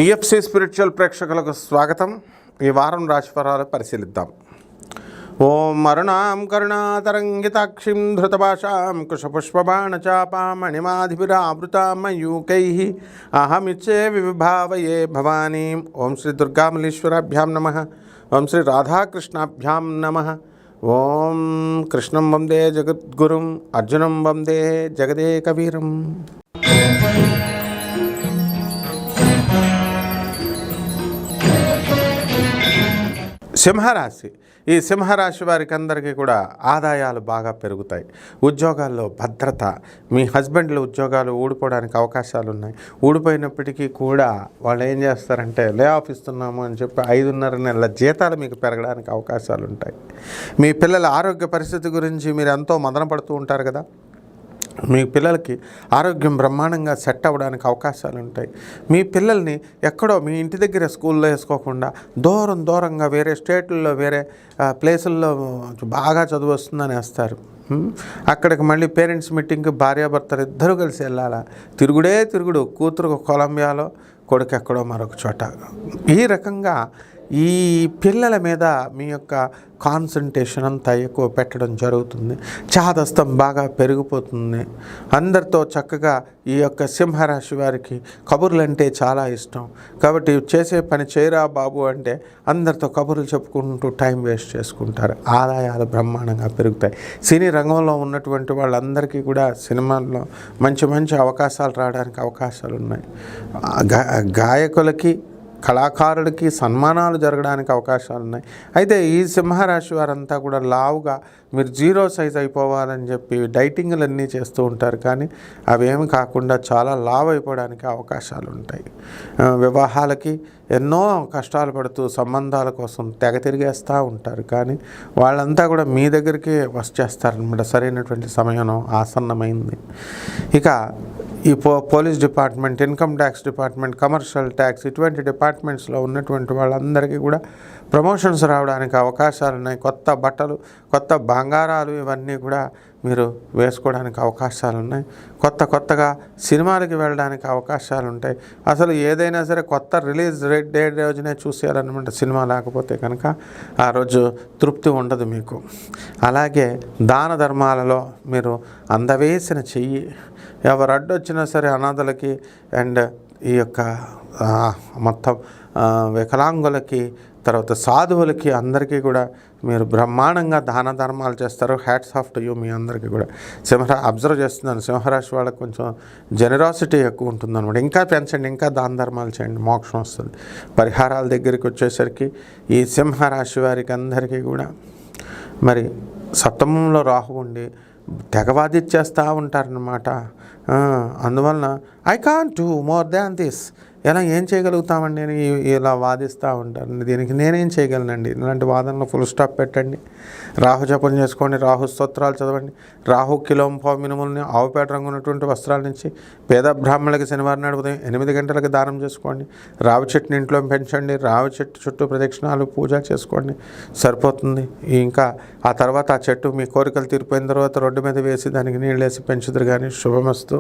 TFC spiritual ప్రేక్షకులకు స్వాగతం. ఈ వారం రాశిఫలాలు పరిశీలిద్దాం. ఓం అరుణాం కరుణాతరంగితాక్షిం ధృతభాషాం కుశపుష్పబాణచాపామణిమాధిభిరావృతామయూకైః అహమిచ్చే వివిభావయే భవానీం. ఓం శ్రీ దుర్గామల్లీశ్వరాభ్యాం నమః. ఓం శ్రీ రాధాకృష్ణాభ్యాం నమః. ఓం కృష్ణం వందే జగద్గురుం అర్జునం వందే జగదేకవీరం. సింహరాశి. ఈ సింహరాశి వారికి అందరికీ కూడా ఆదాయాలు బాగా పెరుగుతాయి. ఉద్యోగాల్లో భద్రత. మీ హస్బెండ్ల ఉద్యోగాలు ఊడిపోవడానికి అవకాశాలు ఉన్నాయి. ఊడిపోయినప్పటికీ కూడా వాళ్ళు ఏం చేస్తారంటే లే ఆఫ్ ఇస్తున్నాము అని చెప్పి 5.5 నెలల జీతాలు మీకు పెరగడానికి అవకాశాలు ఉంటాయి. మీ పిల్లల ఆరోగ్య పరిస్థితి గురించి మీరు ఎంతో మదన పడుతూ ఉంటారు కదా. మీ పిల్లలకి ఆరోగ్యం బ్రహ్మాండంగా సెట్ అవ్వడానికి అవకాశాలు ఉంటాయి. మీ పిల్లల్ని ఎక్కడో మీ ఇంటి దగ్గర స్కూల్లో వేసుకోకుండా దూరంగా వేరే స్టేట్లలో వేరే ప్లేసుల్లో బాగా చదువు వస్తుందని వేస్తారు. అక్కడికి మళ్ళీ పేరెంట్స్ మీటింగ్కి భార్యాభర్తలు ఇద్దరు కలిసి వెళ్ళాలా. తిరుగుడు. కూతురు కొలంబియాలో, కొడుకు ఎక్కడో మరొక చోట. ఈ రకంగా ఈ పిల్లల మీద మీ యొక్క కాన్సన్ట్రేషన్ అంతా ఎక్కువ పెట్టడం జరుగుతుంది. చాదస్తం బాగా పెరిగిపోతుంది. అందరితో చక్కగా ఈ యొక్క సింహరాశి వారికి కబుర్లు అంటే చాలా ఇష్టం. కాబట్టి చేసే పని చేయరా బాబు అంటే అందరితో కబుర్లు చెప్పుకుంటూ టైం వేస్ట్ చేసుకుంటారు. ఆదాయాలు బ్రహ్మాండంగా పెరుగుతాయి. సినీ రంగంలో ఉన్నటువంటి వాళ్ళందరికీ కూడా సినిమాల్లో మంచి అవకాశాలు రావడానికి అవకాశాలు ఉన్నాయి. గాయకులకి, కళాకారులకి సన్మానాలు జరగడానికి అవకాశాలు ఉన్నాయి. అయితే ఈ సింహరాశి వారంతా కూడా లావుగా మీరు 0 సైజ్ అయిపోవాలని చెప్పి డైటింగ్లన్నీ చేస్తూ ఉంటారు. కానీ అవేమి కాకుండా చాలా లావు అయిపోవడానికి అవకాశాలు ఉంటాయి. వివాహాలకి ఎన్నో కష్టాలు పడుతూ సంబంధాల కోసం తెగ తిరిగేస్తూ ఉంటారు. కానీ వాళ్ళంతా కూడా మీ దగ్గరికి వచ్చేస్తారనమాట. సరైనటువంటి సమయం ఆసన్నమైంది. ఇక ఈ police department, income tax department, commercial tax ఇటువంటి డిపార్ట్మెంట్స్లో ఉన్నటువంటి వాళ్ళందరికీ కూడా ప్రమోషన్స్ రావడానికి అవకాశాలు ఉన్నాయి. కొత్త బట్టలు, కొత్త బంగారాలు ఇవన్నీ కూడా మీరు వేసుకోవడానికి అవకాశాలు ఉన్నాయి. కొత్తగా సినిమాలకి వెళ్ళడానికి అవకాశాలు ఉంటాయి. అసలు ఏదైనా సరే కొత్త రిలీజ్ డే రోజునే చూసేయాలన్నమాట. సినిమా లేకపోతే కనుక ఆ రోజు తృప్తి ఉండదు మీకు. అలాగే దాన ధర్మాలలో మీరు అందవేసిన చెయ్యి. ఎవరు అడ్డొచ్చినా సరే అనాథలకి అండ్ ఈ యొక్క మొత్తం వికలాంగులకి, తర్వాత సాధువులకి అందరికీ కూడా మీరు బ్రహ్మాండంగా దాన ధర్మాలు చేస్తారు. Hats off to you. మీ అందరికీ కూడా అబ్జర్వ్ చేస్తున్నాను, సింహరాశి వాళ్ళకి కొంచెం జెనరాసిటీ ఎక్కువ ఉంటుందన్నమాట. ఇంకా పెంచండి, ఇంకా దాన ధర్మాలు చేయండి, మోక్షం వస్తుంది. పరిహారాల దగ్గరికి వచ్చేసరికి ఈ సింహరాశి వారికి అందరికీ కూడా మరి సప్తమంలో రాహు ఉండి తెగవాదిచ్చేస్తూ ఉంటారనమాట. అందువలన I can't do more than this. ఎలా ఏం చేయగలుగుతామండి అని ఇలా వాదిస్తూ ఉంటారు. దీనికి నేనేం చేయగలనండి? ఇలాంటి వాదనలో ఫుల్ స్టాప్ పెట్టండి. రాహు జపం చేసుకోండి, రాహు స్తోత్రాలు చదవండి. రాహు కిలోంపావు మినుములని ఆవుపేట రంగు ఉన్నటువంటి వస్త్రాల నుంచి పేద బ్రాహ్మణులకి శనివారం నాడు ఉదయం 8 గంటలకు దానం చేసుకోండి. రావి చెట్టుని ఇంట్లో పెంచండి. రావి చెట్టు చుట్టూ ప్రదక్షిణాలు, పూజ చేసుకోండి, సరిపోతుంది. ఇంకా ఆ తర్వాత ఆ చెట్టు మీ కోరికలు తీరిపోయిన తర్వాత రోడ్డు మీద వేసి దానికి నీళ్ళు వేసి పెంచుదురు. కానీ శుభమస్తు.